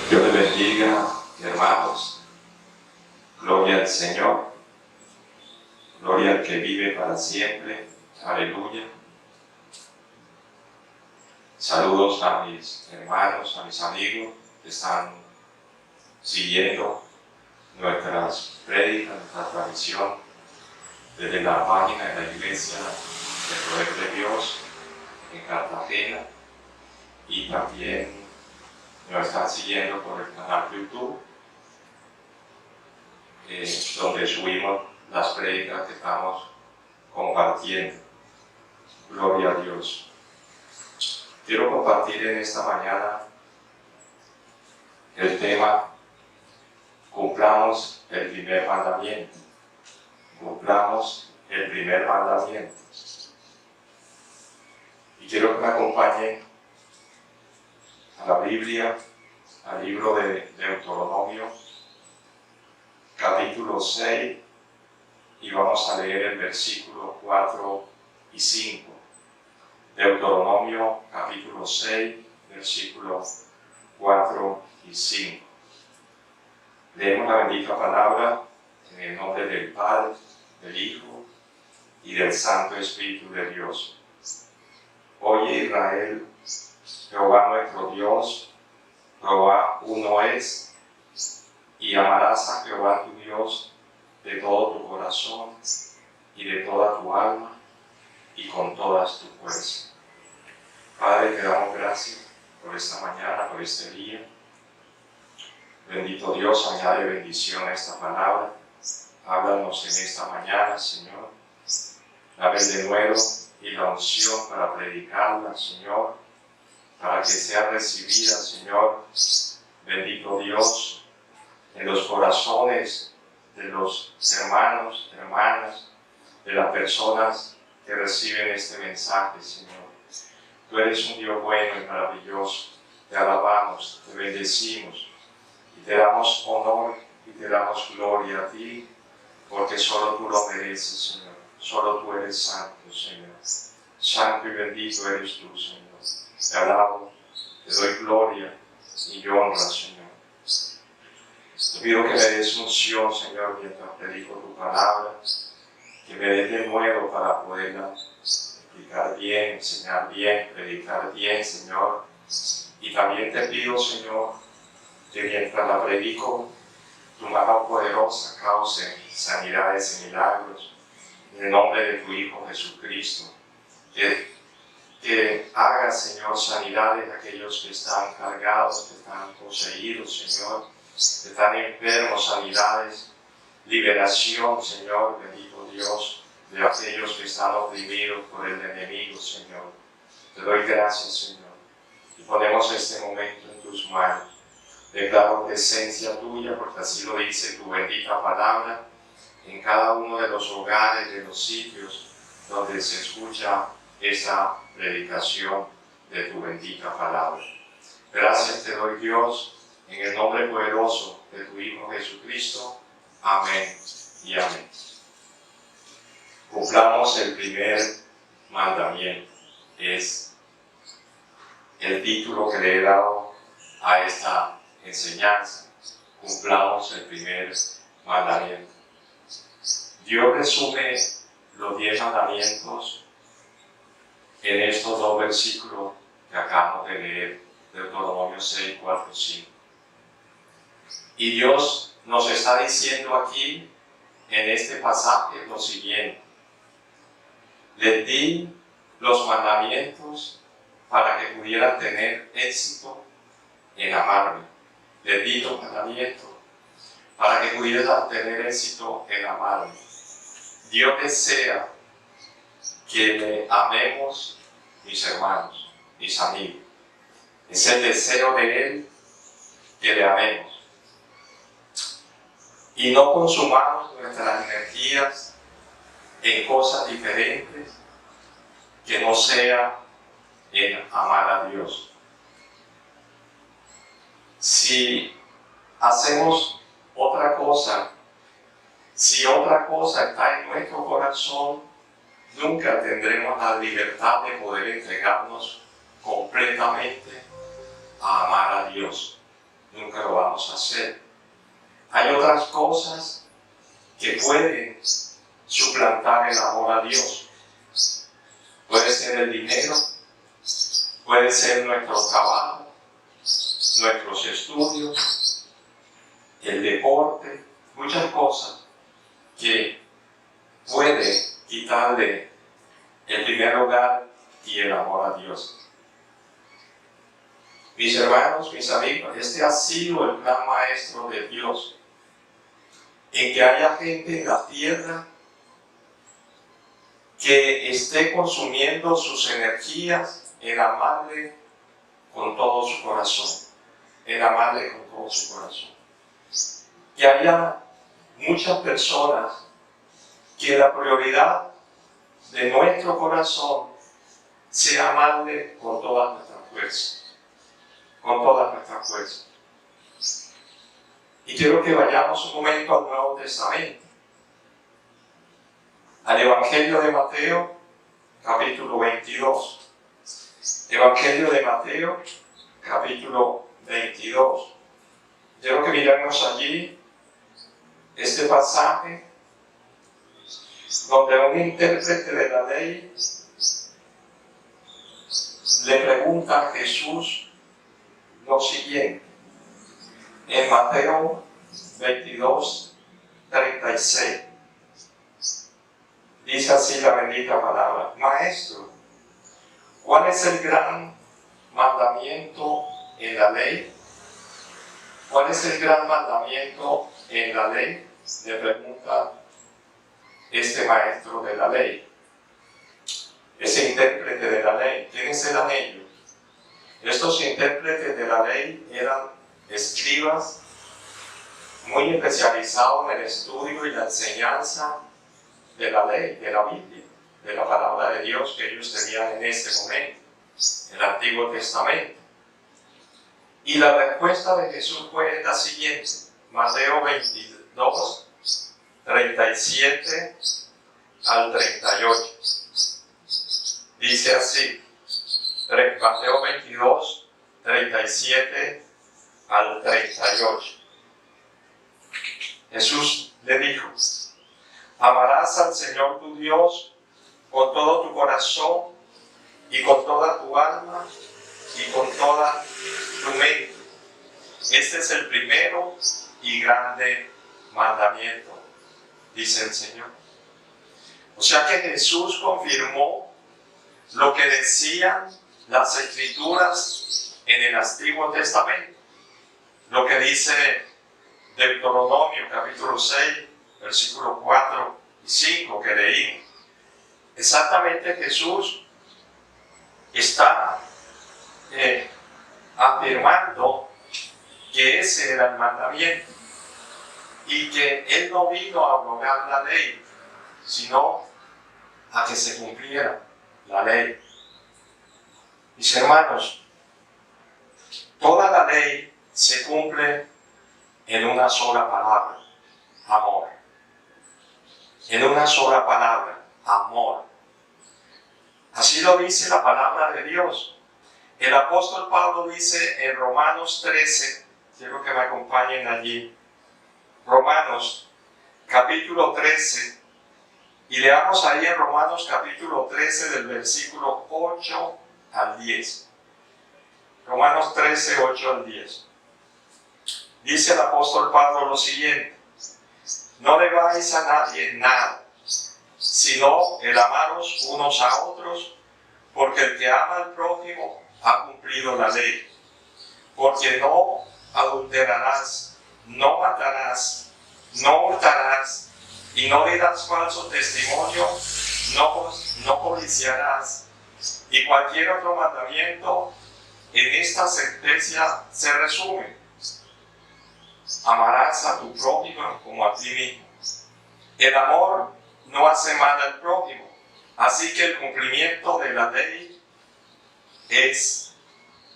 Dios les bendiga, hermanos. Gloria al Señor. Gloria al que vive para siempre. Aleluya. Saludos a mis hermanos, a mis amigos que están siguiendo nuestras prédicas, nuestra transmisión desde la página de la Iglesia del Poder de Dios en Cartagena, y también nos están siguiendo por el canal YouTube, donde subimos las prédicas que estamos compartiendo. Gloria a Dios. Quiero compartir en esta mañana el tema: cumplamos el primer mandamiento. Cumplamos el primer mandamiento. Y quiero que me acompañen a la Biblia, al libro de Deuteronomio, capítulo 6, y vamos a leer el versículo 4 y 5. Deuteronomio, capítulo 6, versículos 4 y 5. Leemos la bendita palabra en el nombre del Padre, del Hijo y del Santo Espíritu de Dios. Oye, Israel, Jehová nuestro Dios, Jehová uno es, y amarás a Jehová tu Dios de todo tu corazón y de toda tu alma y con todas tus fuerzas. Padre, te damos gracias por esta mañana, por este día. Bendito Dios, añade bendición a esta palabra. Háblanos en esta mañana, Señor. Dame el denuedo y la unción para predicarla, Señor, para que sea recibida, Señor, bendito Dios, en los corazones de los hermanos, hermanas, de las personas que reciben este mensaje, Señor. Tú eres un Dios bueno y maravilloso. Te alabamos, te bendecimos y te damos honor y te damos gloria a ti, porque solo tú lo mereces, Señor. Solo tú eres santo, Señor. Santo y bendito eres tú, Señor. Te alabo, te doy gloria y honra, Señor. Te pido que me des unción, Señor, mientras predico tu palabra, que me des de nuevo para poderla explicar bien, enseñar bien, predicar bien, Señor. Y también te pido, Señor, que mientras la predico, tu mano poderosa cause sanidades y milagros, en el nombre de tu Hijo Jesucristo. Que haga, Señor, sanidades de aquellos que están cargados, que están poseídos, Señor, que están enfermos, sanidades, liberación, Señor, bendito Dios, de aquellos que están oprimidos por el enemigo, Señor. Te doy gracias, Señor, y ponemos este momento en tus manos. Declaro presencia tuya, porque así lo dice tu bendita palabra, en cada uno de los hogares, de los sitios donde se escucha esa predicación de tu bendita palabra. Gracias te doy, Dios, en el nombre poderoso de tu Hijo Jesucristo. Amén y amén. Cumplamos el primer mandamiento. Es el título que le he dado a esta enseñanza. Cumplamos el primer mandamiento. Dios resume los 10 mandamientos en estos dos versículos que acabamos de leer, Deuteronomio 6, 4, 5. Y Dios nos está diciendo aquí, en este pasaje, lo siguiente: les di los mandamientos para que pudieran tener éxito en amarme. Les di los mandamientos para que pudieran tener éxito en amarme. Dios desea que le amemos, mis hermanos, mis amigos. Es el deseo de Él que le amemos. Y no consumamos nuestras energías en cosas diferentes que no sea en amar a Dios. Si hacemos otra cosa, si otra cosa está en nuestro corazón, nunca tendremos la libertad de poder entregarnos completamente a amar a Dios. Nunca lo podamos hacer. Hay otras cosas que pueden suplantar el amor a Dios. Puede ser el dinero, puede ser nuestro trabajo, nuestros estudios, el deporte, muchas cosas que pueden quitarle el primer lugar y el amor a Dios. Mis hermanos, mis amigos, este ha sido el plan maestro de Dios, en que haya gente en la tierra que esté consumiendo sus energías en amarle con todo su corazón, en amarle con todo su corazón. Que haya muchas personas que la prioridad de nuestro corazón sea amarle con todas nuestras fuerzas, con todas nuestras fuerzas. Y quiero que vayamos un momento al Nuevo Testamento, al Evangelio de Mateo, capítulo 22. Evangelio de Mateo, capítulo 22. Quiero que miremos allí este pasaje donde un intérprete de la ley le pregunta a Jesús lo siguiente. En Mateo 22, 36. Dice así la bendita palabra: Maestro, ¿cuál es el gran mandamiento en la ley? ¿Cuál es el gran mandamiento en la ley? Le pregunta este maestro de la ley, ese intérprete de la ley. ¿Quiénes eran ellos? Estos intérpretes de la ley eran escribas muy especializados en el estudio y la enseñanza de la ley, de la Biblia, de la palabra de Dios que ellos tenían en ese momento, el Antiguo Testamento. Y la respuesta de Jesús fue la siguiente: Mateo 22, 37 al 38. Dice así, Mateo 22, 37 al 38. Jesús le dijo: amarás al Señor tu Dios con todo tu corazón y con toda tu alma y con toda tu mente. Este es el primero y grande mandamiento, dice el Señor. O sea que Jesús confirmó lo que decían las Escrituras en el Antiguo Testamento. Lo que dice Deuteronomio capítulo 6, versículos 4 y 5 que leímos. Exactamente Jesús está afirmando que ese era el mandamiento y que Él no vino a abrogar la ley, sino a que se cumpliera la ley. Mis hermanos, toda la ley se cumple en una sola palabra: amor. En una sola palabra: amor. Así lo dice la palabra de Dios. El apóstol Pablo dice en Romanos 13, quiero que me acompañen allí, Romanos capítulo 13, y leamos ahí en Romanos capítulo 13 del versículo 8 al 10. Romanos 13, 8 al 10. Dice el apóstol Pablo lo siguiente: no debáis a nadie nada, sino el amaros unos a otros, porque el que ama al prójimo ha cumplido la ley. Porque no adulterarás, no matarás, no hurtarás, y no dirás falso testimonio, no codiciarás, y cualquier otro mandamiento en esta sentencia se resume: amarás a tu prójimo como a ti mismo. El amor no hace mal al prójimo, así que el cumplimiento de la ley es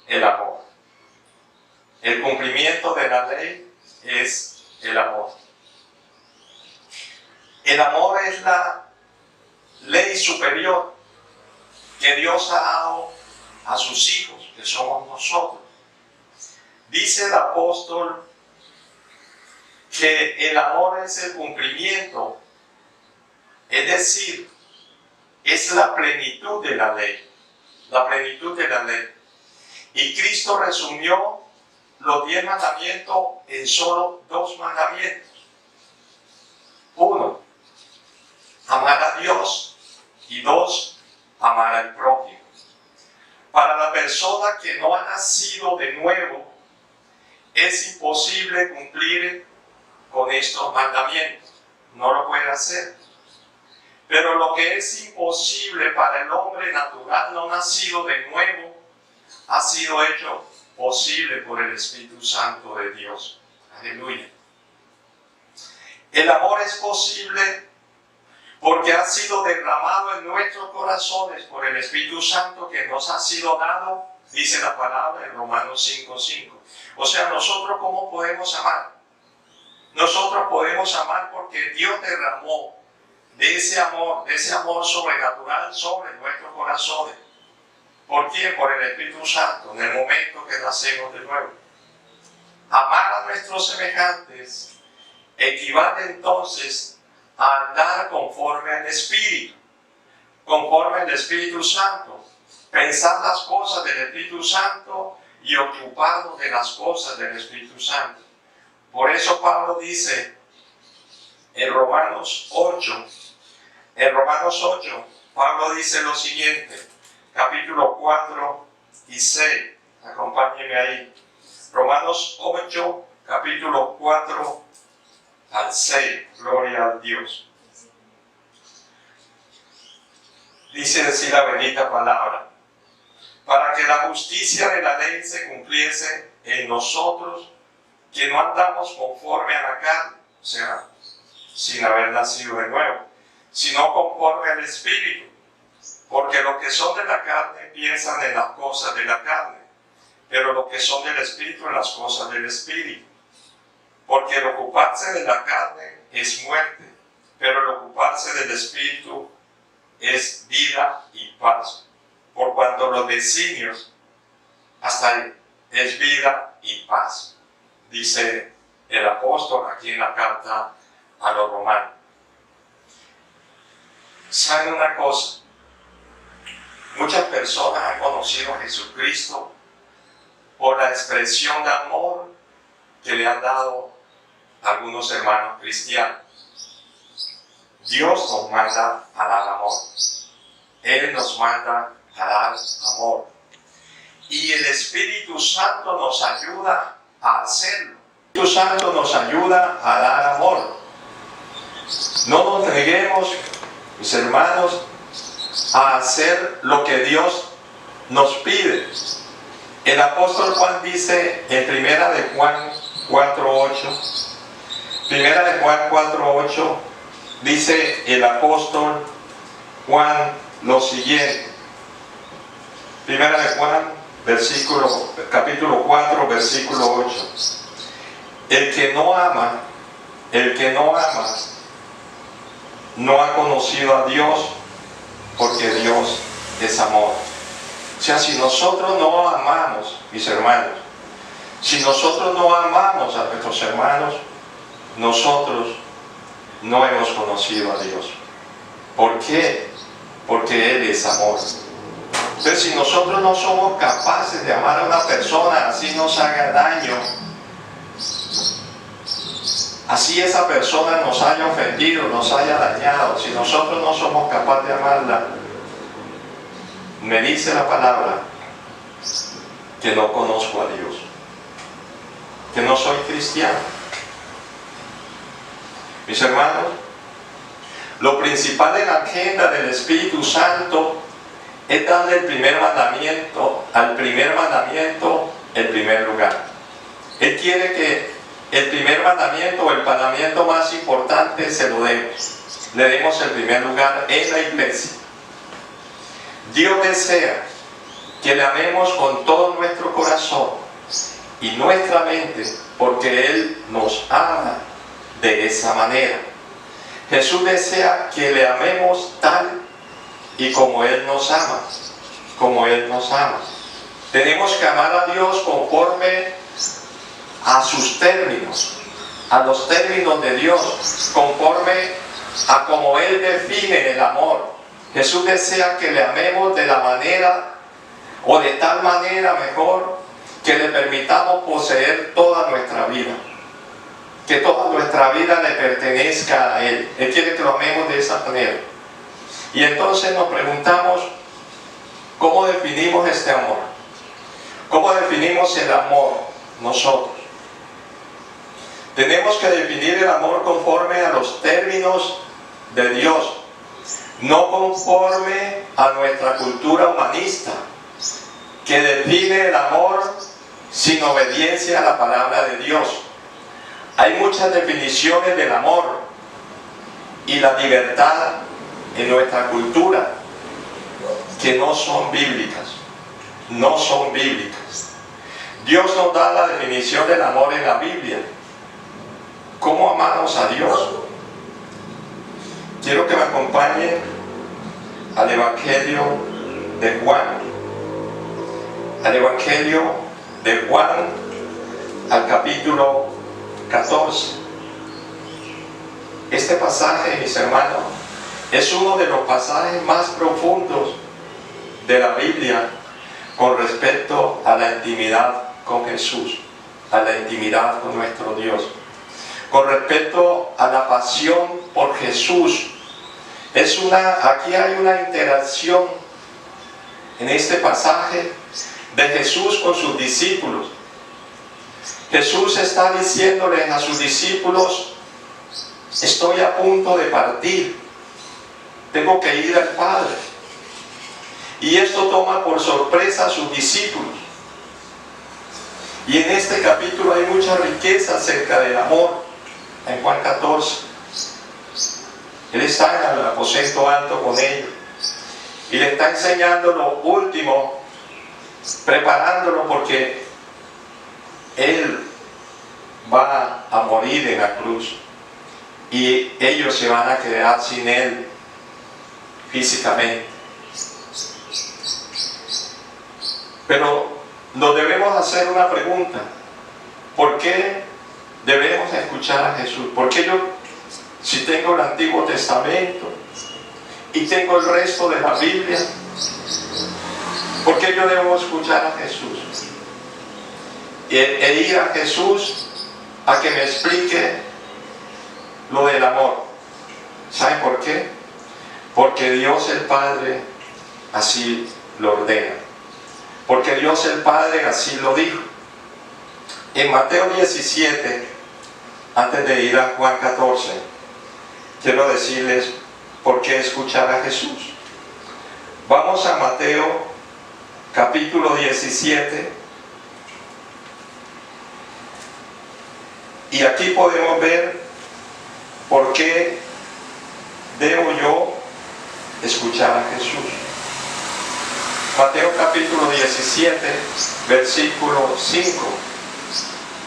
el amor. El cumplimiento de la ley es el amor. El amor es la ley superior que Dios ha dado a sus hijos, que somos nosotros. Dice el apóstol que el amor es el cumplimiento, es decir, es la plenitud de la ley, la plenitud de la ley. Y Cristo resumió los 10 mandamientos en solo 2 mandamientos. 1, amar a Dios, y 2, amar al prójimo. Para la persona que no ha nacido de nuevo, es imposible cumplir con estos mandamientos. No lo puede hacer. Pero lo que es imposible para el hombre natural no nacido de nuevo, ha sido hecho posible por el Espíritu Santo de Dios. Aleluya. El amor es posible porque ha sido derramado en nuestros corazones por el Espíritu Santo que nos ha sido dado, dice la palabra en Romanos 5:5. O sea, nosotros ¿cómo podemos amar? Nosotros podemos amar porque Dios derramó de ese amor sobrenatural sobre nuestros corazones. ¿Por quién? Por el Espíritu Santo, en el momento que nacemos de nuevo. Amar a nuestros semejantes equivale entonces a andar conforme al Espíritu, conforme al Espíritu Santo, pensar las cosas del Espíritu Santo y ocuparnos de las cosas del Espíritu Santo. Por eso Pablo dice en Romanos 8, Pablo dice lo siguiente, capítulo 4 y 6, acompáñenme ahí. Romanos 8, capítulo 4 al 6, gloria a Dios. Dice así la bendita palabra: para que la justicia de la ley se cumpliese en nosotros, que no andamos conforme a la carne, o sea, sin haber nacido de nuevo, sino conforme al Espíritu. Porque los que son de la carne piensan en las cosas de la carne, pero los que son del Espíritu en las cosas del Espíritu. Porque el ocuparse de la carne es muerte, pero el ocuparse del Espíritu es vida y paz. Por cuanto los designios, hasta ahí, es vida y paz, dice el apóstol aquí en la carta a los romanos. ¿Saben una cosa? Muchas personas han conocido a Jesucristo por la expresión de amor que le han dado algunos hermanos cristianos. Dios nos manda a dar amor. Él nos manda a dar amor. Y el Espíritu Santo nos ayuda a hacerlo. El Espíritu Santo nos ayuda a dar amor. No nos neguemos, mis hermanos, a hacer lo que Dios nos pide. El apóstol Juan dice en Primera de Juan 4:8, dice el apóstol Juan lo siguiente. Primera de Juan, capítulo 4, versículo 8. El que no ama, no ha conocido a Dios, porque Dios es amor. O sea, si nosotros no amamos, mis hermanos, si nosotros no amamos a nuestros hermanos, nosotros no hemos conocido a Dios. ¿Por qué? Porque Él es amor. Entonces, si nosotros no somos capaces de amar a una persona, así nos haga daño, así esa persona nos haya ofendido, nos haya dañado, si nosotros no somos capaces de amarla, me dice la palabra que no conozco a Dios, que no soy cristiano. Mis hermanos, lo principal en la agenda del Espíritu Santo es darle al primer mandamiento el primer lugar. Él quiere que el primer mandamiento, o el mandamiento más importante, se lo demos. Le demos el primer lugar en la iglesia. Dios desea que le amemos con todo nuestro corazón y nuestra mente, porque Él nos ama de esa manera. Jesús desea que le amemos tal y como Él nos ama, Tenemos que amar a Dios conforme a sus términos, a los términos de Dios, conforme a como Él define el amor. Jesús desea que le amemos de la manera, o de tal manera mejor, que le permitamos poseer toda nuestra vida. Que toda nuestra vida le pertenezca a Él. Él quiere que lo amemos de esa manera. Y entonces nos preguntamos, ¿cómo definimos este amor? ¿Cómo definimos el amor nosotros? Tenemos que definir el amor conforme a los términos de Dios, no conforme a nuestra cultura humanista, que define el amor sin obediencia a la palabra de Dios. Hay muchas definiciones del amor y la libertad en nuestra cultura que no son bíblicas. No son bíblicas. Dios nos da la definición del amor en la Biblia. ¿Cómo amamos a Dios? Quiero que me acompañen al Evangelio de Juan. Al Evangelio de Juan, al capítulo 14. Este pasaje, mis hermanos, es uno de los pasajes más profundos de la Biblia con respecto a la intimidad con Jesús, a la intimidad con nuestro Dios, con respecto a la pasión por Jesús. Aquí hay una interacción en este pasaje de Jesús con sus discípulos. Jesús está diciéndoles a sus discípulos: estoy a punto de partir, tengo que ir al Padre. Y esto toma por sorpresa a sus discípulos. Y en este capítulo hay mucha riqueza acerca del amor. En Juan 14, Él está en el aposento alto con ellos y le está enseñando lo último, preparándolo porque Él va a morir en la cruz y ellos se van a quedar sin Él físicamente. Pero nos debemos hacer una pregunta: ¿por qué debemos escuchar a Jesús? ¿Por qué yo, si tengo el Antiguo Testamento y tengo el resto de la Biblia, por qué yo debo escuchar a Jesús? E ir a Jesús a que me explique lo del amor. ¿Saben por qué? Porque Dios el Padre así lo ordena. Porque Dios el Padre así lo dijo. En Mateo 17, antes de ir a Juan 14, quiero decirles por qué escuchar a Jesús. Vamos a Mateo capítulo 17. Y aquí podemos ver por qué debo yo escuchar a Jesús. Mateo capítulo 17, versículo 5,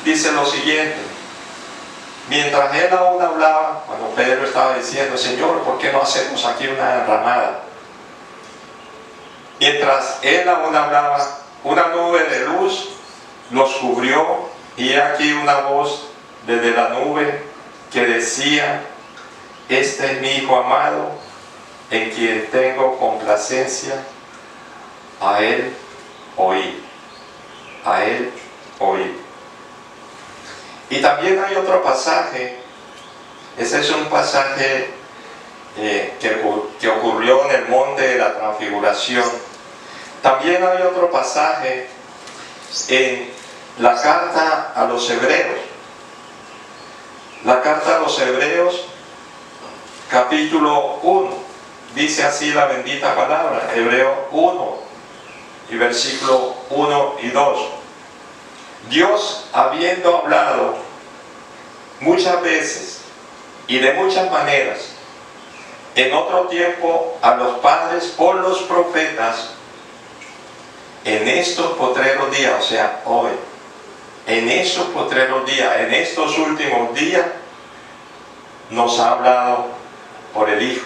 dice lo siguiente: mientras él aún hablaba, cuando Pedro estaba diciendo: Señor, ¿por qué no hacemos aquí una ramada? Mientras él aún hablaba, una nube de luz los cubrió, y aquí una voz desde la nube que decía: este es mi Hijo amado, en quien tengo complacencia, a él oí, a él oí. Y también hay otro pasaje, ese es un pasaje que ocurrió en el monte de la transfiguración. También hay otro pasaje en la carta a los hebreos. La carta a los hebreos, capítulo 1, dice así la bendita palabra, Hebreos 1 y versículo 1 y 2. Dios, habiendo hablado muchas veces y de muchas maneras en otro tiempo a los padres por los profetas, en estos postreros días, o sea, hoy, en estos postreros días, en estos últimos días, nos ha hablado por el Hijo,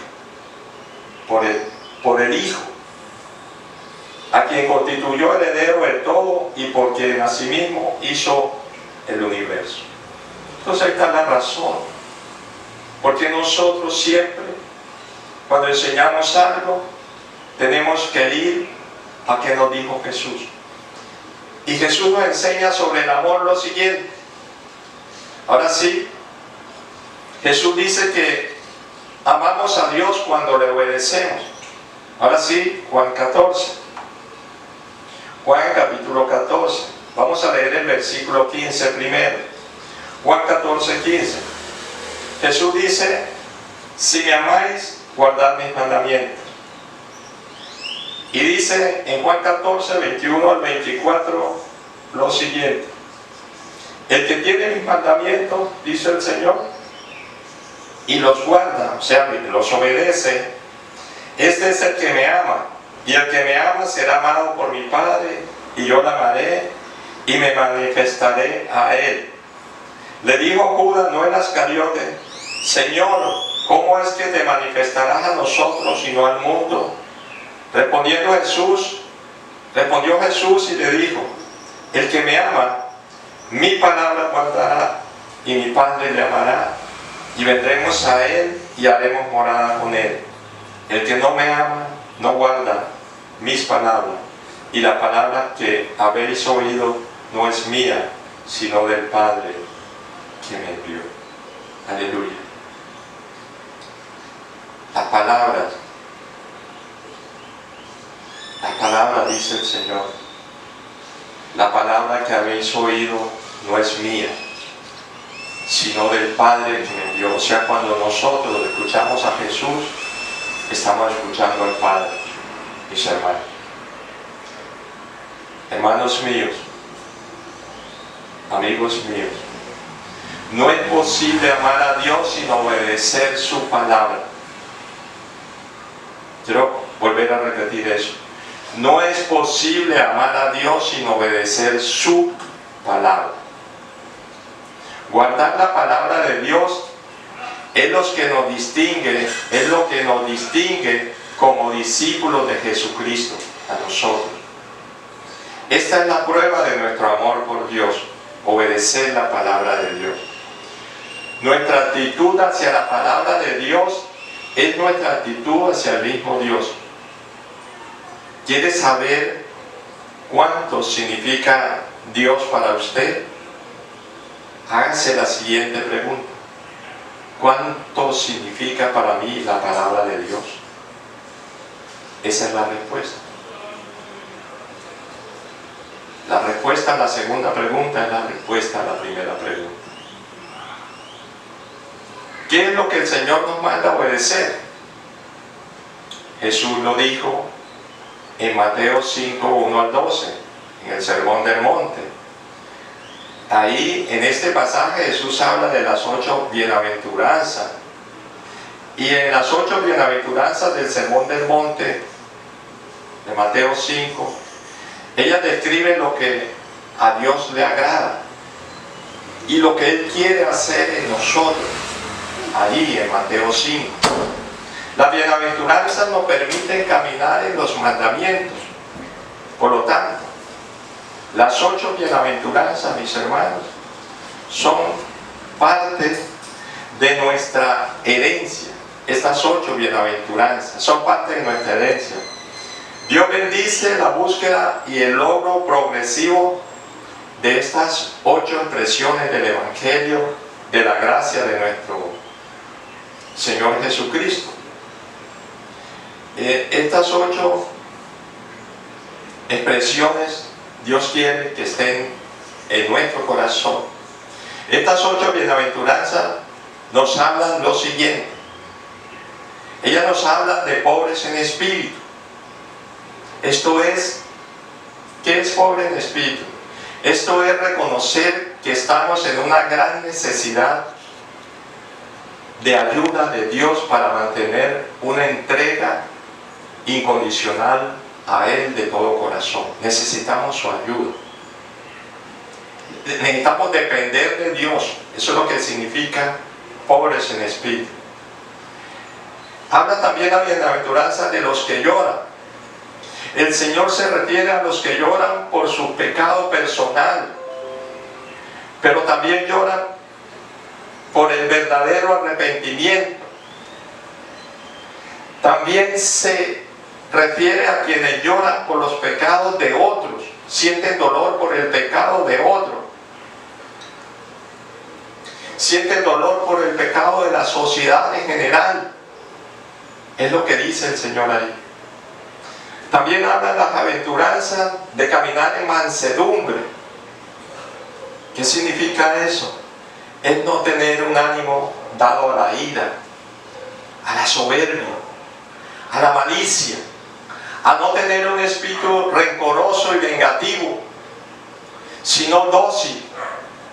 por el Hijo, a quien constituyó heredero del todo y por quien asimismo hizo el universo. Entonces ahí está la razón. Porque nosotros siempre, cuando enseñamos algo, tenemos que ir a que nos dijo Jesús. Y Jesús nos enseña sobre el amor lo siguiente. Ahora sí, Jesús dice que amamos a Dios cuando le obedecemos. Ahora sí, Juan 14. Juan capítulo 14. Vamos a leer el versículo 15 primero. Juan 14, 15. Jesús dice, si me amáis, guardad mis mandamientos. Y dice en Juan 14, 21 al 24 lo siguiente. El que tiene mis mandamientos, dice el Señor, y los guarda, o sea, los obedece, este es el que me ama. Y el que me ama será amado por mi Padre, y yo lo amaré y me manifestaré a él. Le dijo Judas, no era Iscariote, Señor, ¿cómo es que te manifestarás a nosotros y no al mundo? Respondió Jesús y le dijo, el que me ama, mi palabra guardará, y mi Padre le amará, y vendremos a él y haremos morada con él. El que no me ama, no guarda mis palabras, y la palabra que habéis oído no es mía, sino del Padre que me envió. Aleluya. Las palabras dice el Señor, la palabra que habéis oído no es mía, sino del Padre que me envió. O sea, cuando nosotros escuchamos a Jesús, estamos escuchando al Padre, mis hermanos. Hermanos míos, amigos míos, no es posible amar a Dios sin obedecer su palabra. Quiero volver a repetir eso. No es posible amar a Dios sin obedecer su palabra. Guardar la palabra de Dios es lo que nos distingue como discípulos de Jesucristo a nosotros. Esta es la prueba de nuestro amor por Dios, obedecer la palabra de Dios. Nuestra actitud hacia la palabra de Dios es nuestra actitud hacia el mismo Dios. ¿Quiere saber cuánto significa Dios para usted? Hágase la siguiente pregunta. ¿Cuánto significa para mí la palabra de Dios? Esa es la respuesta. La respuesta a la segunda pregunta es la respuesta a la primera pregunta. ¿Qué es lo que el Señor nos manda a obedecer? Jesús lo dijo en Mateo 5, 1 al 12, en el Sermón del Monte. Ahí, en este pasaje, Jesús habla de las 8 bienaventuranzas. Y en las 8 bienaventuranzas del Sermón del Monte, de Mateo 5, ellas describen lo que a Dios le agrada y lo que Él quiere hacer en nosotros. Allí en Mateo 5. Las bienaventuranzas nos permiten caminar en los mandamientos. Por lo tanto, las 8 bienaventuranzas, mis hermanos, son parte de nuestra herencia. Estas 8 bienaventuranzas son parte de nuestra herencia. Dios bendice la búsqueda y el logro progresivo de estas 8 expresiones del Evangelio, de la gracia de nuestro Señor Jesucristo. Estas 8 expresiones Dios quiere que estén en nuestro corazón. Estas 8 bienaventuranzas nos hablan lo siguiente. Ellas nos hablan de pobres en espíritu. Esto es, ¿qué es pobre en espíritu? Esto es reconocer que estamos en una gran necesidad de ayuda de Dios para mantener una entrega incondicional a Él de todo corazón. Necesitamos su ayuda. Necesitamos depender de Dios. Eso es lo que significa pobres en espíritu. Habla también la bienaventuranza de los que lloran. El Señor se refiere a los que lloran por su pecado personal, pero también lloran por el verdadero arrepentimiento. También se refiere a quienes lloran por los pecados de otros, sienten dolor por el pecado de otros, sienten dolor por el pecado de la sociedad en general. Es lo que dice el Señor ahí. También habla de las aventuranzas de caminar en mansedumbre. ¿Qué significa eso? Es no tener un ánimo dado a la ira, a la soberbia, a la malicia, a no tener un espíritu rencoroso y vengativo, sino dócil,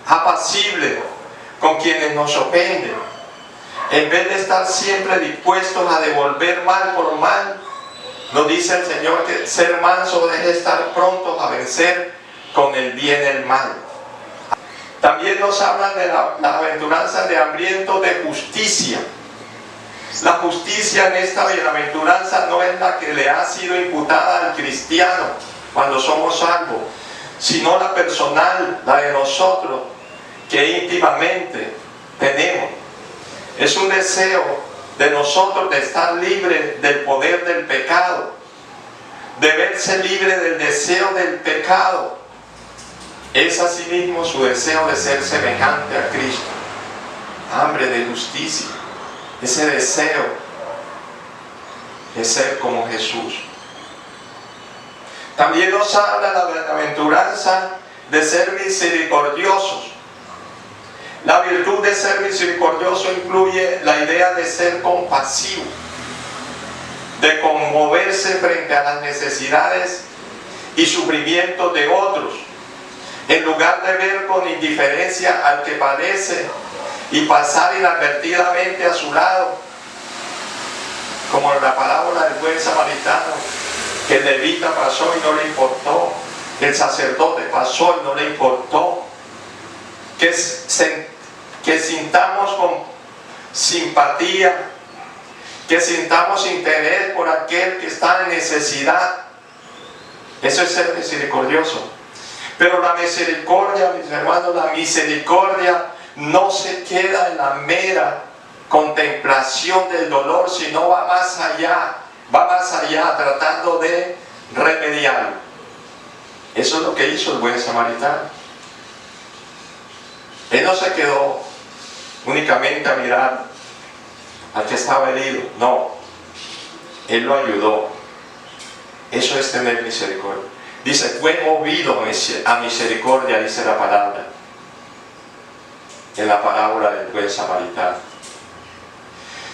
apacible con quienes nos ofenden. En vez de estar siempre dispuestos a devolver mal por mal, nos dice el Señor que ser manso es estar prontos a vencer con el bien el mal. También nos hablan de la aventuranza de hambrientos de justicia. La justicia en esta bienaventuranza no es la que le ha sido imputada al cristiano cuando somos salvos, sino la personal, la de nosotros, que íntimamente tenemos. Es un deseo de nosotros de estar libres del poder del pecado, de verse libre del deseo del pecado. Es asimismo su deseo de ser semejante a Cristo. Hambre de justicia, ese deseo de ser como Jesús. También nos habla la bienaventuranza de ser misericordiosos. La virtud de ser misericordioso incluye la idea de ser compasivo, de conmoverse frente a las necesidades y sufrimientos de otros, en lugar de ver con indiferencia al que padece y pasar inadvertidamente a su lado, como en la parábola del buen samaritano, que el levita pasó y no le importó, el sacerdote pasó y no le importó. Que sintamos con simpatía, que sintamos interés por aquel que está en necesidad. Eso es ser misericordioso. Pero la misericordia, mis hermanos, la misericordia no se queda en la mera contemplación del dolor, sino va más allá, tratando de remediarlo. Eso es lo que hizo el buen samaritano. Él no se quedó únicamente a mirar al que estaba herido, no, él lo ayudó. Eso es tener misericordia. Dice, fue movido a misericordia, dice la palabra, en la parábola del buen samaritano.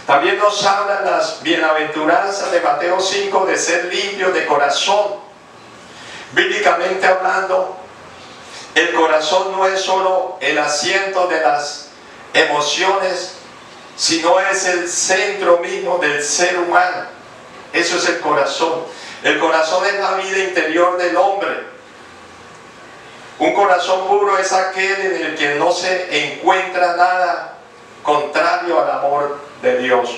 También nos hablan las bienaventuranzas de Mateo 5 de ser limpios de corazón. Bíblicamente hablando, el corazón no es solo el asiento de las emociones, sino es el centro mismo del ser humano. Eso es el corazón. El corazón es la vida interior del hombre. Un corazón puro es aquel en el que no se encuentra nada contrario al amor de Dios.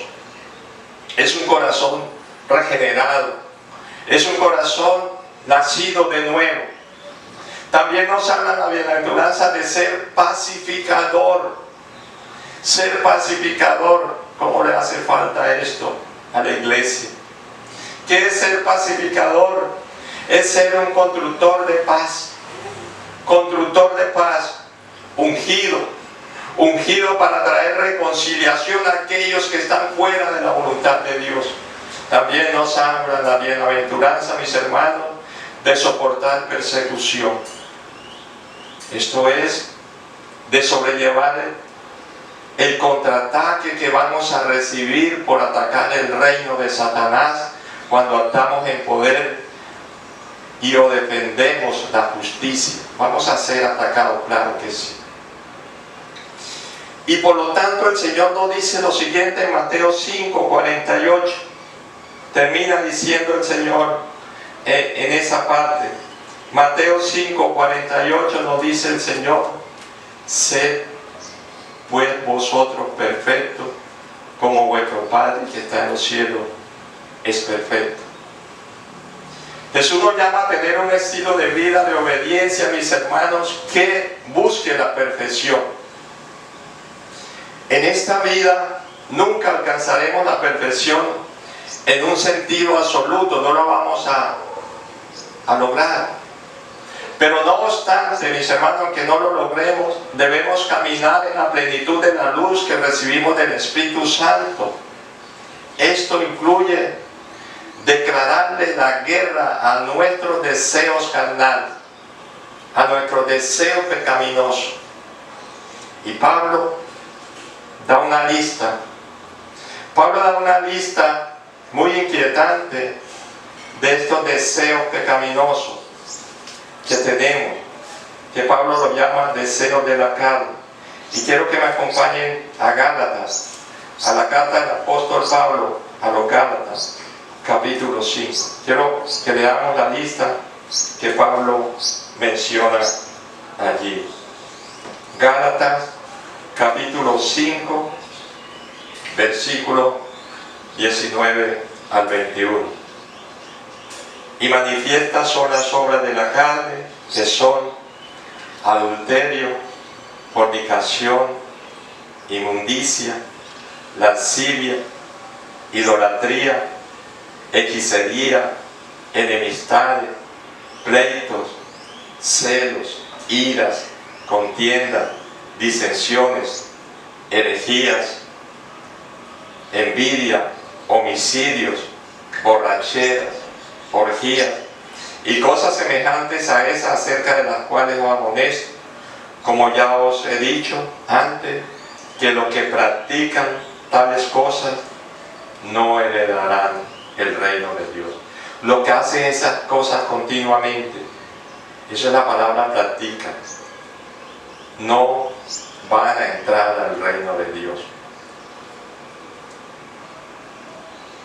Es un corazón regenerado. Es un corazón nacido de nuevo. También nos habla la bienaventuranza de ser pacificador. Ser pacificador, ¿cómo le hace falta esto a la iglesia? ¿Qué es ser pacificador? Es ser un constructor de paz. Constructor de paz, ungido para traer reconciliación a aquellos que están fuera de la voluntad de Dios. También nos habla la bienaventuranza, mis hermanos, de soportar persecución. Esto es, de sobrellevar el contraataque que vamos a recibir por atacar el reino de Satanás cuando actuamos en poder y o defendemos la justicia. Vamos a ser atacados, claro que sí. Y por lo tanto el Señor nos dice lo siguiente en Mateo 5, 48. Termina diciendo el Señor en esa parte. Mateo 5, 48 nos dice el Señor: sed pues vosotros perfectos, como vuestro Padre que está en los cielos es perfecto. Jesús nos llama a tener un estilo de vida de obediencia, mis hermanos, que busque la perfección. En esta vida nunca alcanzaremos la perfección en un sentido absoluto, no lo vamos a lograr. Pero no obstante, mis hermanos, aunque no lo logremos, debemos caminar en la plenitud de la luz que recibimos del Espíritu Santo. Esto incluye declararle la guerra a nuestros deseos carnales, a nuestros deseos pecaminosos. Y Pablo da una lista. Pablo da una lista muy inquietante de estos deseos pecaminosos que tenemos, que Pablo lo llama deseos de la carne. Y quiero que me acompañen a Gálatas, a la carta del apóstol Pablo a los Gálatas, capítulo 5. Quiero que leamos la lista que Pablo menciona allí. Gálatas, capítulo 5, versículo 19 al 21. Y manifiestas son las obras de la carne, que son adulterio, fornicación, inmundicia, lascivia, idolatría, hechicería, enemistades, pleitos, celos, iras, contiendas, disensiones, herejías, envidia, homicidios, borracheras, orgías y cosas semejantes a esas, acerca de las cuales os amonesto, como ya os he dicho antes, que los que practican tales cosas no heredarán el reino de Dios. Los que hacen esas cosas continuamente, eso es la palabra practican, no van a entrar al reino de Dios.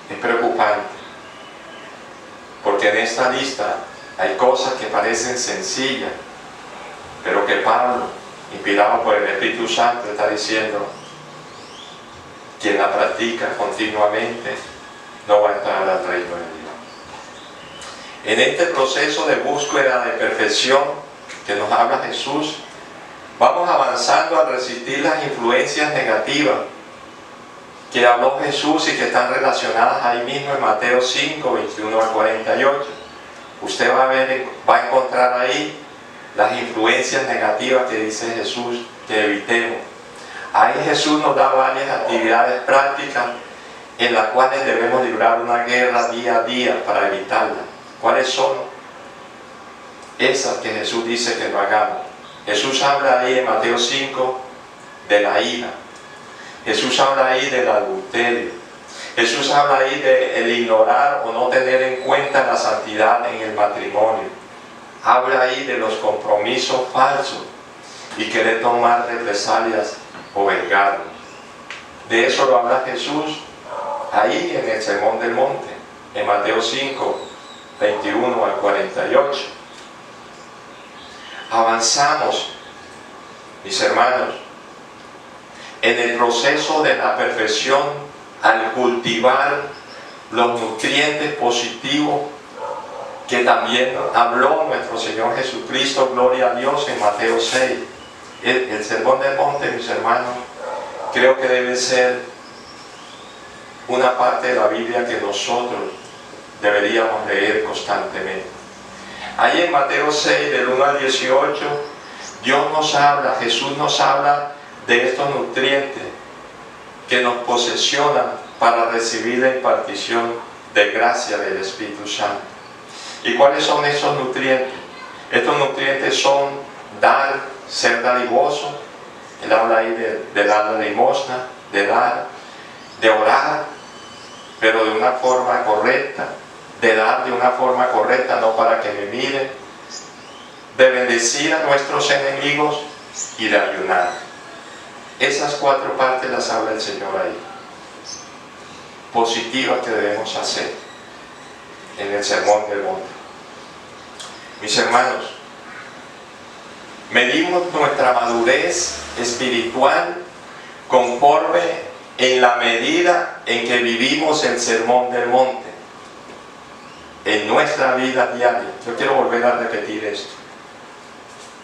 Es preocupante, porque en esta lista hay cosas que parecen sencillas, pero que Pablo, inspirado por el Espíritu Santo, está diciendo: quien la practica continuamente no va a entrar al reino de Dios. En este proceso de búsqueda de perfección que nos habla Jesús, vamos avanzando al resistir las influencias negativas que habló Jesús y que están relacionadas ahí mismo en Mateo 5, 21 al 48. Usted va a encontrar ahí las influencias negativas que dice Jesús que evitemos. Ahí Jesús nos da varias actividades prácticas en las cuales debemos librar una guerra día a día para evitarla. ¿Cuáles son esas que Jesús dice que no hagamos? Jesús habla ahí en Mateo 5 de la ira. Jesús habla ahí del adulterio. Jesús habla ahí de el ignorar o no tener en cuenta la santidad en el matrimonio. Habla ahí de los compromisos falsos y querer tomar represalias o vengarnos. De eso lo habla Jesús ahí en el Sermón del Monte, en Mateo 5, 21 al 48. Avanzamos, mis hermanos, en el proceso de la perfección al cultivar los nutrientes positivos que también habló nuestro Señor Jesucristo, gloria a Dios, en Mateo 6. El Sermón del Monte, mis hermanos, creo que debe ser una parte de la Biblia que nosotros deberíamos leer constantemente. Ahí en Mateo 6, del 1 al 18, Dios nos habla, Jesús nos habla de estos nutrientes que nos posesionan para recibir la impartición de gracia del Espíritu Santo. ¿Y cuáles son esos nutrientes? Estos nutrientes son dar, ser dadivoso. Él habla ahí de dar la limosna, de dar, de orar, pero de una forma correcta, de dar de una forma correcta, no para que me miren, de bendecir a nuestros enemigos y de ayunar. Esas cuatro partes las habla el Señor ahí, positivas, que debemos hacer en el Sermón del Monte. Mis hermanos, medimos nuestra madurez espiritual conforme en la medida en que vivimos el Sermón del Monte en nuestra vida diaria. Yo quiero volver a repetir esto,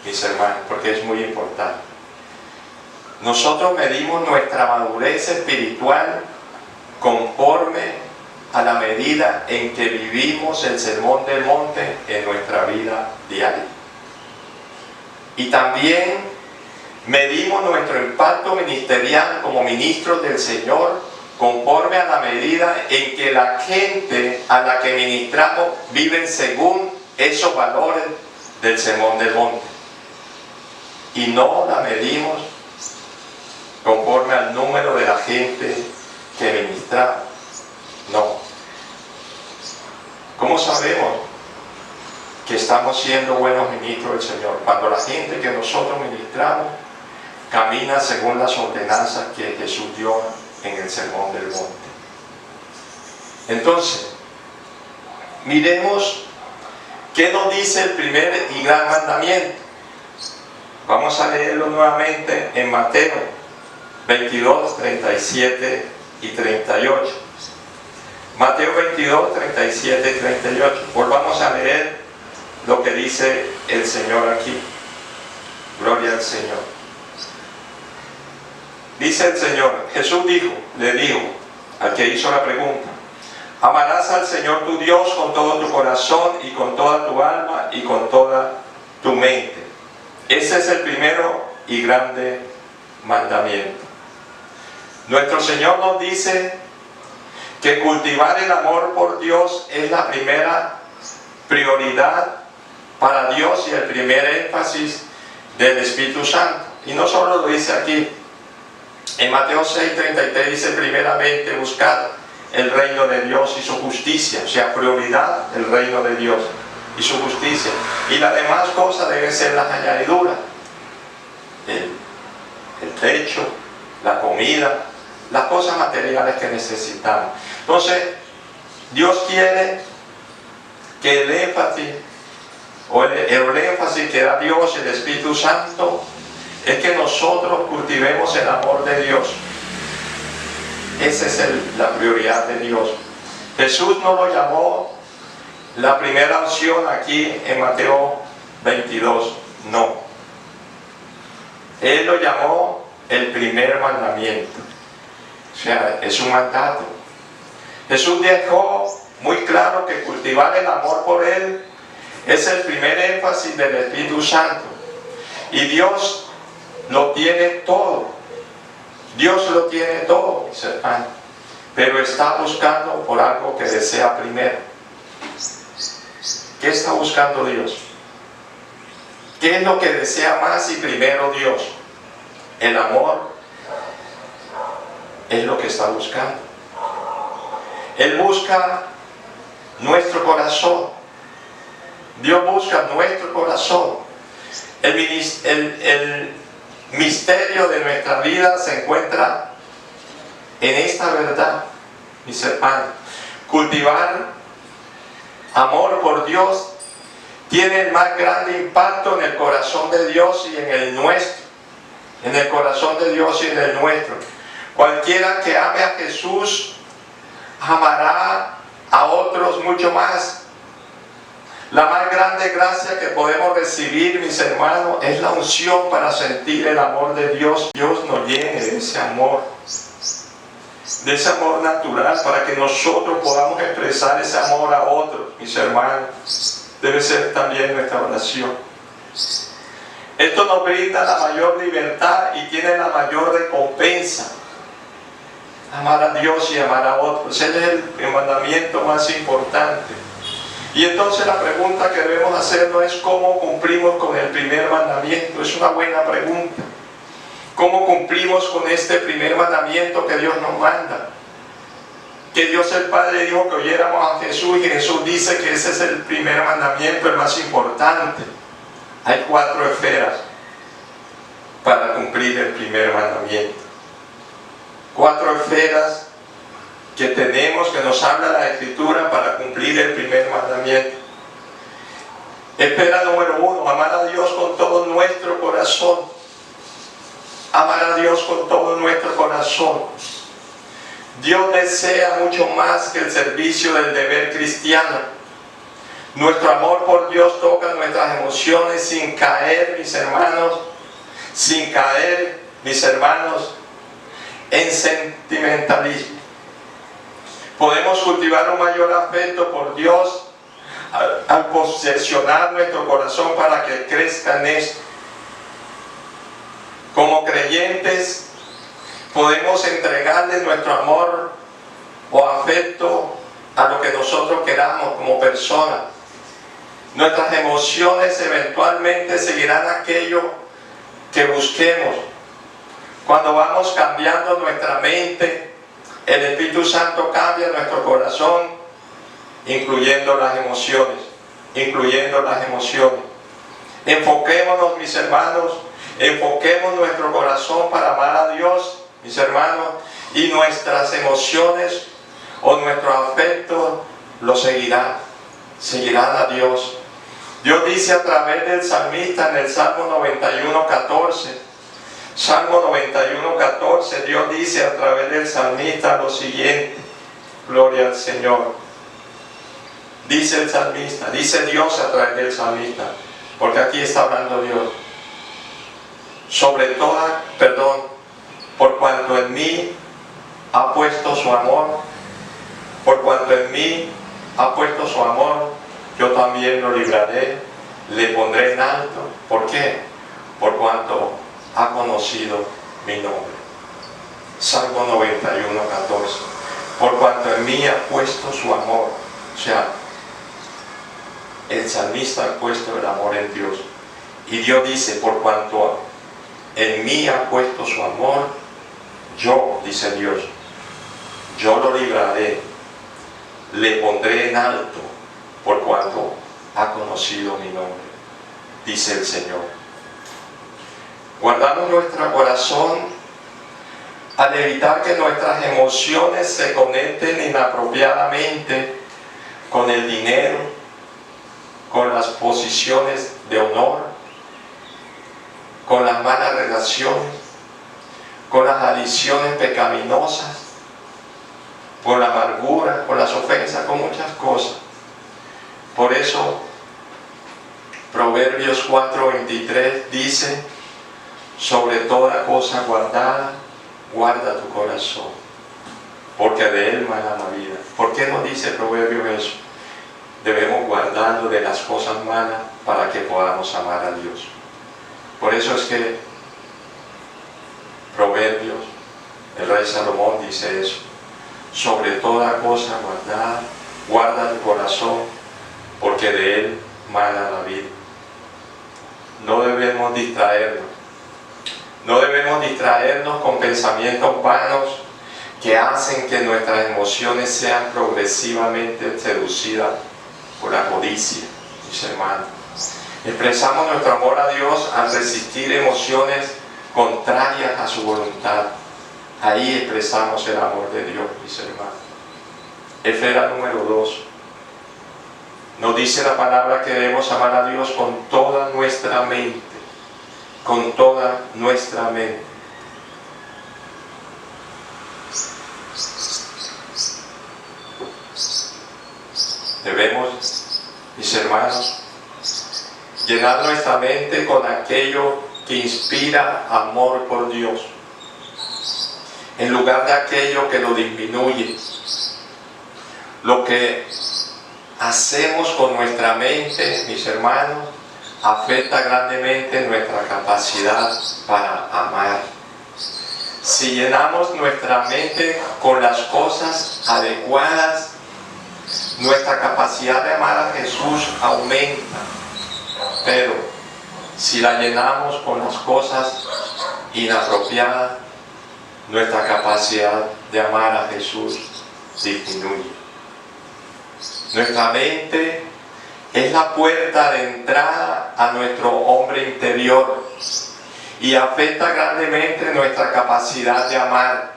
mis hermanos, porque es muy importante. nosotros medimos nuestra madurez espiritual conforme a la medida en que vivimos el Sermón del Monte en nuestra vida diaria. Y también medimos nuestro impacto ministerial como ministros del Señor conforme a la medida en que la gente a la que ministramos viven según esos valores del Sermón del Monte. Y no la medimos conforme al número de la gente que ministramos. No. ¿Cómo sabemos que estamos siendo buenos ministros del Señor? Cuando la gente que nosotros ministramos camina según las ordenanzas que Jesús dio en el Sermón del Monte. Entonces, miremos qué nos dice el primer y gran mandamiento. Vamos a leerlo nuevamente en Mateo 22, 37 y 38. Mateo 22, 37 y 38. Volvamos a leer lo que dice el Señor aquí. Gloria al Señor. Dice el Señor, Jesús le dijo al que hizo la pregunta: amarás al Señor tu Dios con todo tu corazón y con toda tu alma y con toda tu mente. Ese es el primero y grande mandamiento. Nuestro Señor nos dice que cultivar el amor por Dios es la primera prioridad para Dios y el primer énfasis del Espíritu Santo. Y no solo lo dice aquí. En Mateo 6:33 dice: primeramente buscar el reino de Dios y su justicia. O sea, prioridad el reino de Dios y su justicia. Y las demás cosas deben ser las añadiduras. El techo, la comida, las cosas materiales que necesitamos. Entonces, Dios quiere que el énfasis, o el énfasis que da Dios, el Espíritu Santo, es que nosotros cultivemos el amor de Dios. Esa es la prioridad de Dios. Jesús no lo llamó la primera opción aquí en Mateo 22, no. Él lo llamó el primer mandamiento. O sea, es un mandato. Jesús dejó muy claro que cultivar el amor por Él es el primer énfasis del Espíritu Santo. Y Dios lo tiene todo. Dios lo tiene todo, mis hermanos. Pero está buscando por algo que desea primero. ¿Qué está buscando Dios? ¿Qué es lo que desea más y primero Dios? El amor es lo que está buscando. Él busca nuestro corazón. Dios busca nuestro corazón. El misterio de nuestra vida se encuentra en esta verdad, mis hermanos. Cultivar amor por Dios tiene el más grande impacto en el corazón de Dios y en el nuestro. En el corazón de Dios y en el nuestro. Cualquiera que ame a Jesús amará a otros mucho más. La más grande gracia que podemos recibir, mis hermanos, es la unción para sentir el amor de Dios. Dios nos llene de ese amor natural, para que nosotros podamos expresar ese amor a otros, mis hermanos. Debe ser también nuestra oración. Esto nos brinda la mayor libertad y tiene la mayor recompensa. Amar a Dios y amar a otros. Ese es el mandamiento más importante. Y entonces la pregunta que debemos hacer no es cómo cumplimos con el primer mandamiento. Es una buena pregunta. ¿Cómo cumplimos con este primer mandamiento que Dios nos manda? Que Dios el Padre dijo que oyéramos a Jesús, y Jesús dice que ese es el primer mandamiento, el más importante. Hay 4 esferas para cumplir el primer mandamiento. 4 esferas que tenemos, que nos habla la Escritura para cumplir el primer mandamiento. Esfera número 1, amar a Dios con todo nuestro corazón. Amar a Dios con todo nuestro corazón. Dios desea mucho más que el servicio del deber cristiano. Nuestro amor por Dios toca nuestras emociones sin caer, mis hermanos, sin caer mis hermanos, en sentimentalismo. Podemos cultivar un mayor afecto por Dios al posesionar nuestro corazón para que crezca en esto. Como creyentes, podemos entregarle nuestro amor o afecto a lo que nosotros queramos como personas. Nuestras emociones eventualmente seguirán aquello que busquemos. Cuando vamos cambiando nuestra mente, el Espíritu Santo cambia nuestro corazón, incluyendo las emociones. Enfoquémonos, mis hermanos, enfoquemos nuestro corazón para amar a Dios, mis hermanos, y nuestras emociones o nuestro afecto lo seguirán a Dios. Dios dice a través del salmista en el Salmo 91:14, Dios dice a través del salmista lo siguiente: gloria al Señor. Dice el salmista, dice Dios a través del salmista, porque aquí está hablando Dios. Por cuanto en mí ha puesto su amor, yo también lo libraré, le pondré en alto. ¿Por qué? Por cuanto ha conocido mi nombre. Salmo 91:14. Por cuanto en mí ha puesto su amor. O sea, el salmista ha puesto el amor en Dios. Y Dios dice, por cuanto en mí ha puesto su amor, yo, dice Dios, yo lo libraré, le pondré en alto, por cuanto ha conocido mi nombre, dice el Señor. Guardamos nuestro corazón al evitar que nuestras emociones se conecten inapropiadamente con el dinero, con las posiciones de honor, con las malas relaciones, con las adicciones pecaminosas, con la amargura, con las ofensas, con muchas cosas. Por eso, Proverbios 4:23 dice, sobre toda cosa guardada, guarda tu corazón, porque de él mana la vida. ¿Por qué nos dice Proverbios eso? Debemos guardarlo de las cosas malas para que podamos amar a Dios. Por eso es que Proverbios, el rey Salomón dice eso: sobre toda cosa guardada, guarda tu corazón, porque de él mana la vida. No debemos distraernos con pensamientos vanos que hacen que nuestras emociones sean progresivamente seducidas por la codicia, mis hermanos. Expresamos nuestro amor a Dios al resistir emociones contrarias a su voluntad. Ahí expresamos el amor de Dios, mis hermanos. Esfera número 2. Nos dice la palabra que debemos amar a Dios con toda nuestra mente. Con toda nuestra mente. Debemos, mis hermanos, llenar nuestra mente con aquello que inspira amor por Dios, en lugar de aquello que lo disminuye. Lo que hacemos con nuestra mente, mis hermanos, afecta grandemente nuestra capacidad para amar. Si llenamos nuestra mente con las cosas adecuadas, nuestra capacidad de amar a Jesús aumenta. Pero si la llenamos con las cosas inapropiadas, nuestra capacidad de amar a Jesús disminuye. Nuestra mente es la puerta de entrada a nuestro hombre interior y afecta grandemente nuestra capacidad de amar.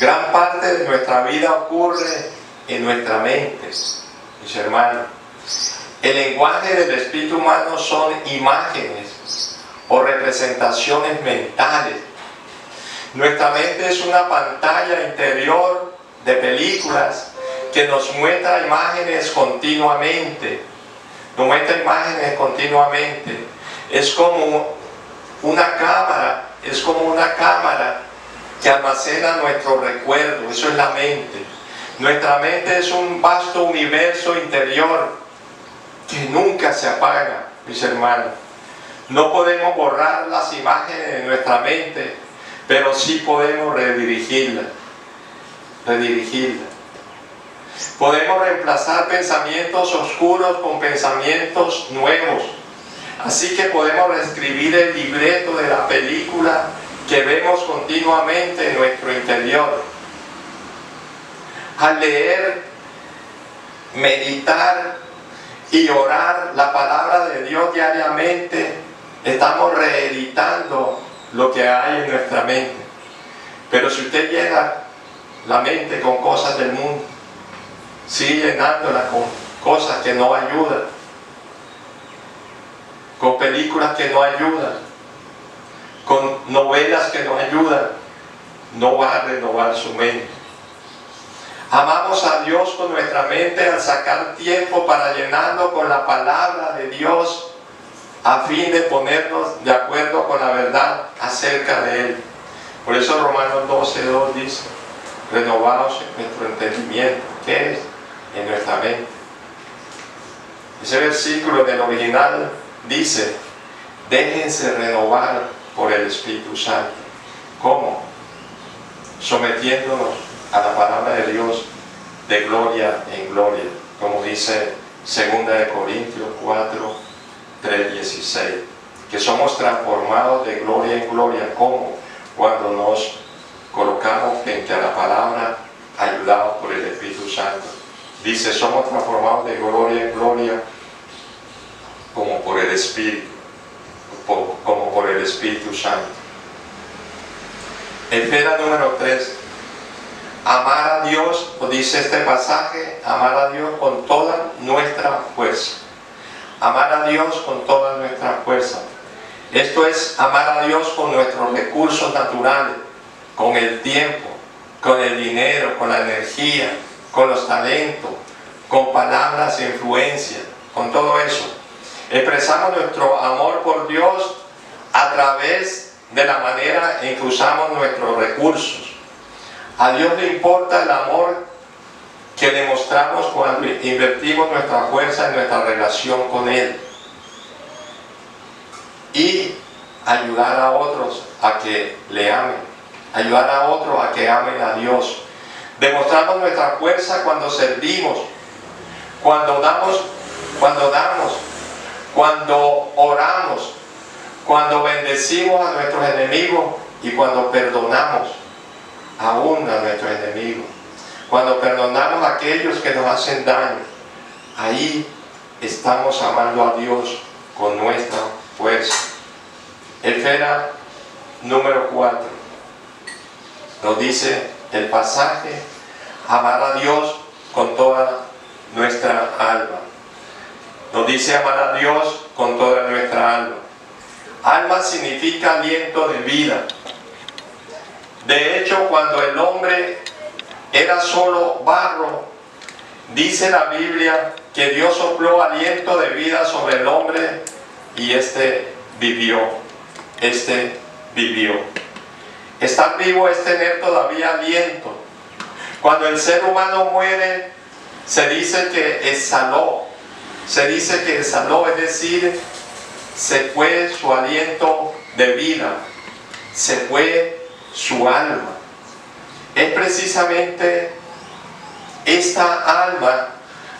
Gran parte de nuestra vida ocurre en nuestra mente, mis hermanos. El lenguaje del espíritu humano son imágenes o representaciones mentales. Nuestra mente es una pantalla interior de películas que nos muestra imágenes continuamente. Es como una cámara, es como una cámara que almacena nuestro recuerdo. Eso es la mente. Nuestra mente es un vasto universo interior que nunca se apaga, mis hermanos. No podemos borrar las imágenes de nuestra mente, pero sí podemos redirigirla. Podemos reemplazar pensamientos oscuros con pensamientos nuevos. Así que podemos reescribir el libreto de la película que vemos continuamente en nuestro interior. Al leer, meditar y orar la palabra de Dios diariamente, estamos reeditando lo que hay en nuestra mente. Pero si usted llena la mente con cosas del mundo, sigue llenándola con cosas que no ayudan, con películas que no ayudan, con novelas que no ayudan, no va a renovar su mente. Amamos a Dios con nuestra mente al sacar tiempo para llenarlo con la palabra de Dios, a fin de ponernos de acuerdo con la verdad acerca de Él. Por eso Romanos 12:2 dice: renovaos en nuestro entendimiento. ¿Qué es? En nuestra mente. Ese versículo del original dice: déjense renovar por el Espíritu Santo. ¿Cómo? Sometiéndonos a la palabra de Dios de gloria en gloria, como dice 2 Corintios 4:3-16, que somos transformados de gloria en gloria. ¿Cómo? Cuando nos colocamos frente a la palabra, ayudados por el Espíritu Santo. Dice: somos transformados de gloria en gloria como por el Espíritu, como por el Espíritu Santo. Esfera número 3. Amar a Dios, o dice este pasaje, amar a Dios con toda nuestra fuerza. Amar a Dios con toda nuestra fuerza. Esto es amar a Dios con nuestros recursos naturales, con el tiempo, con el dinero, con la energía, con los talentos, con palabras e influencias, con todo eso. Expresamos nuestro amor por Dios a través de la manera en que usamos nuestros recursos. A Dios le importa el amor que demostramos cuando invertimos nuestra fuerza en nuestra relación con Él. Y ayudar a otros a que le amen. Ayudar a otros a que amen a Dios. Demostramos nuestra fuerza cuando servimos, cuando damos, cuando oramos, cuando bendecimos a nuestros enemigos y cuando perdonamos aún a nuestros enemigos. Cuando perdonamos a aquellos que nos hacen daño, ahí estamos amando a Dios con nuestra fuerza. Esfera número 4. Nos dice el pasaje: amar a Dios con toda nuestra alma. Nos dice amar a Dios con toda nuestra alma. Alma significa aliento de vida. De hecho, cuando el hombre era solo barro, dice la Biblia que Dios sopló aliento de vida sobre el hombre y éste vivió. Estar vivo es tener todavía aliento. Cuando el ser humano muere, se dice que exhaló. Es decir, se fue su aliento de vida, se fue su alma. Es precisamente esta alma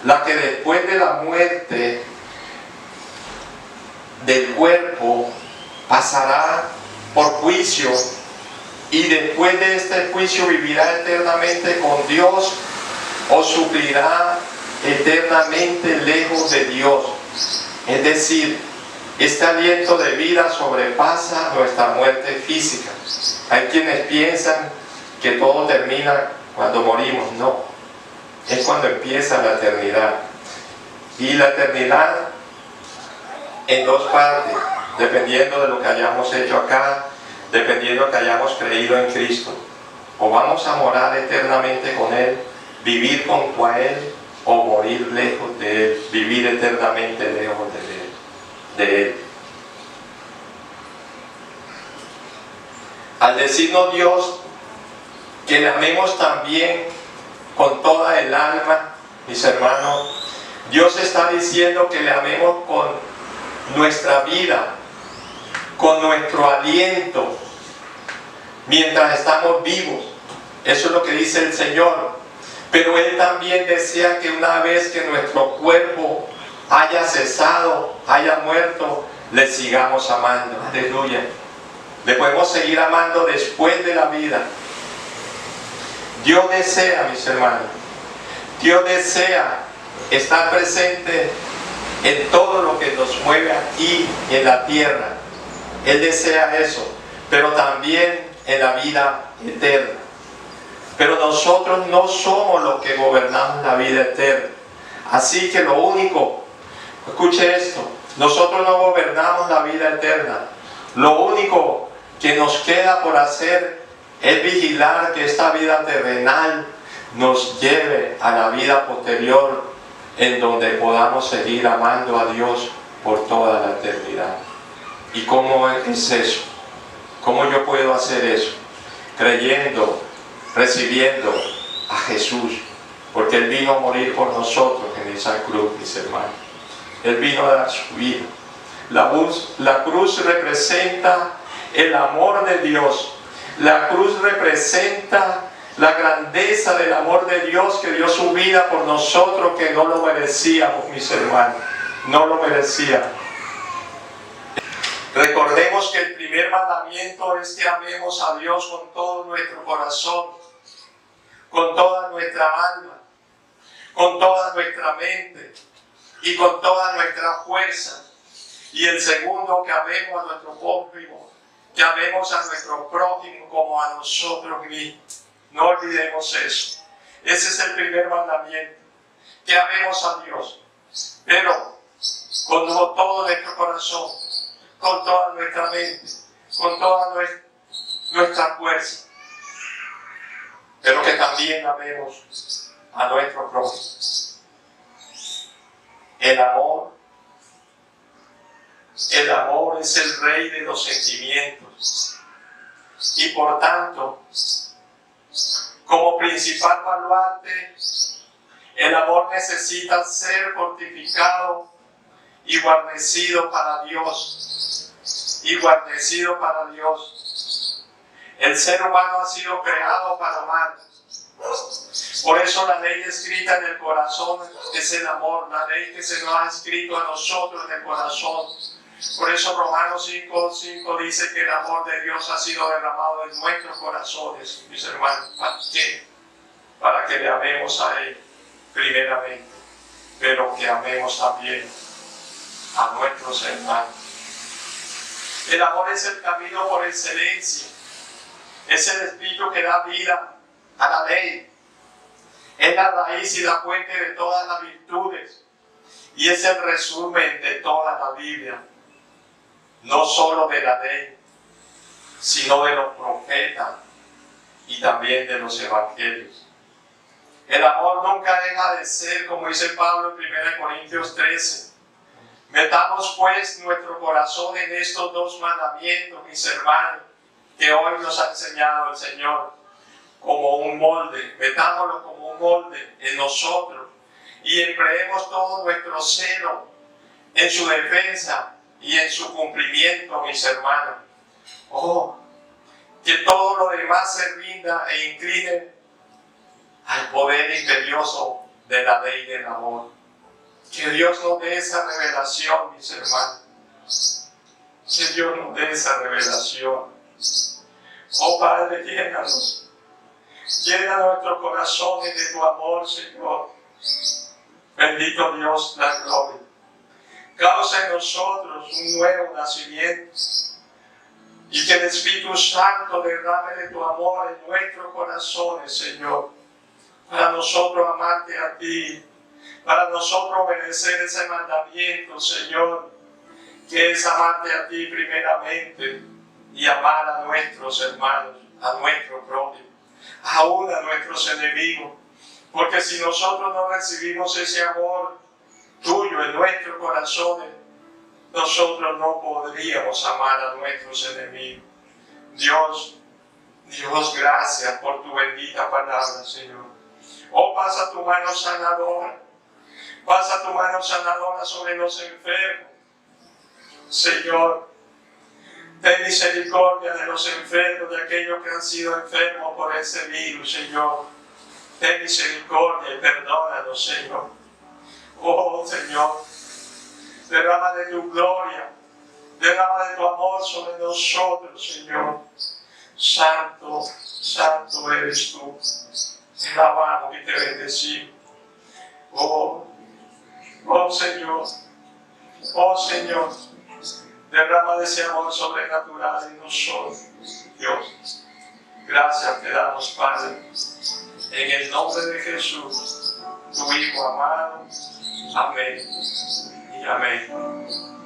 la que después de la muerte del cuerpo pasará por juicio, y después de este juicio vivirá eternamente con Dios o sufrirá eternamente lejos de Dios. Es decir, este aliento de vida sobrepasa nuestra muerte física. Hay quienes piensan que todo termina cuando morimos. No, es cuando empieza la eternidad. Y la eternidad en dos partes, dependiendo de lo que hayamos hecho acá, dependiendo de que hayamos creído en Cristo. O vamos a morar eternamente con Él, vivir junto a Él, o morir lejos de Él, vivir eternamente lejos de Él. Al decirnos Dios que le amemos también con toda el alma, mis hermanos, Dios está diciendo que le amemos con nuestra vida, con nuestro aliento, mientras estamos vivos. Eso es lo que dice el Señor. Pero Él también desea que una vez que nuestro cuerpo haya cesado, haya muerto, le sigamos amando. Aleluya. Le podemos seguir amando después de la vida. Dios desea, mis hermanos, Dios desea estar presente en todo lo que nos mueve aquí en la tierra. Él desea eso, pero también en la vida eterna. Pero nosotros no somos los que gobernamos la vida eterna. Así que lo único, escuche esto, nosotros no gobernamos la vida eterna. Lo único que nos queda por hacer es vigilar que esta vida terrenal nos lleve a la vida posterior, en donde podamos seguir amando a Dios por toda la eternidad. ¿Y cómo es eso? ¿Cómo yo puedo hacer eso? Creyendo, recibiendo a Jesús, porque Él vino a morir por nosotros en esa cruz, mis hermanos. Él vino a dar su vida. La cruz representa el amor de Dios. La cruz representa la grandeza del amor de Dios, que dio su vida por nosotros, que no lo merecíamos, mis hermanos. No lo merecíamos. Recordemos que el primer mandamiento es que amemos a Dios con todo nuestro corazón, con toda nuestra alma, con toda nuestra mente y con toda nuestra fuerza. Y el segundo, que amemos a nuestro prójimo, que amemos a nuestro prójimo como a nosotros mismos. No olvidemos eso. Ese es el primer mandamiento, que amemos a Dios, pero con todo nuestro corazón, con toda nuestra mente, con toda nuestra fuerza, pero que también amemos a nuestro prójimo. El amor es el rey de los sentimientos, y por tanto, como principal baluarte, el amor necesita ser fortificado y guarnecido para Dios. Y guarnecido para Dios. El ser humano ha sido creado para amar. Por eso la ley escrita en el corazón es el amor, la ley que se nos ha escrito a nosotros en el corazón. Por eso Romanos 5:5 dice que el amor de Dios ha sido derramado en nuestros corazones, mis hermanos. ¿Para qué? Para que le amemos a Él primeramente, pero que amemos también a nuestros hermanos. El amor es el camino por excelencia. Es el espíritu que da vida a la ley. Es la raíz y la fuente de todas las virtudes. Y es el resumen de toda la Biblia. No solo de la ley, sino de los profetas y también de los evangelios. El amor nunca deja de ser, como dice Pablo en 1 Corintios 13. Metamos pues nuestro corazón en estos dos mandamientos, mis hermanos, que hoy nos ha enseñado el Señor, como un molde. Metámoslo como un molde en nosotros y empleemos todo nuestro celo en su defensa y en su cumplimiento, mis hermanos. Que todo lo demás se rinda e incline al poder imperioso de la ley del amor. Que Dios nos dé esa revelación, mis hermanos. Que Dios nos dé esa revelación. Padre, llénanos. Llena nuestros corazones de tu amor, Señor. Bendito Dios, la gloria. Causa en nosotros un nuevo nacimiento. Y que el Espíritu Santo derrame de tu amor en nuestros corazones, Señor. Para nosotros amarte a ti. Para nosotros obedecer ese mandamiento, Señor. Que es amarte a ti primeramente. Y amar a nuestros hermanos, a nuestro prójimo, aún a nuestros enemigos. Porque si nosotros no recibimos ese amor tuyo en nuestros corazones, nosotros no podríamos amar a nuestros enemigos. Dios, Dios, gracias por tu bendita palabra, Señor. Oh, pasa tu mano sanadora. Pasa tu mano sanadora sobre los enfermos. Señor, ten misericordia de los enfermos, de aquellos que han sido enfermos por ese virus, Señor. Ten misericordia y perdónanos, Señor. Oh, Señor, derrama de tu gloria, derrama de tu amor sobre nosotros, Señor. Santo, santo eres tú. Te alabamos y te bendecimos. Oh, oh Señor, oh Señor, derrama de ese amor sobrenatural en nosotros, Dios. Gracias te damos, Padre, en el nombre de Jesús, tu Hijo amado. Amén y amén.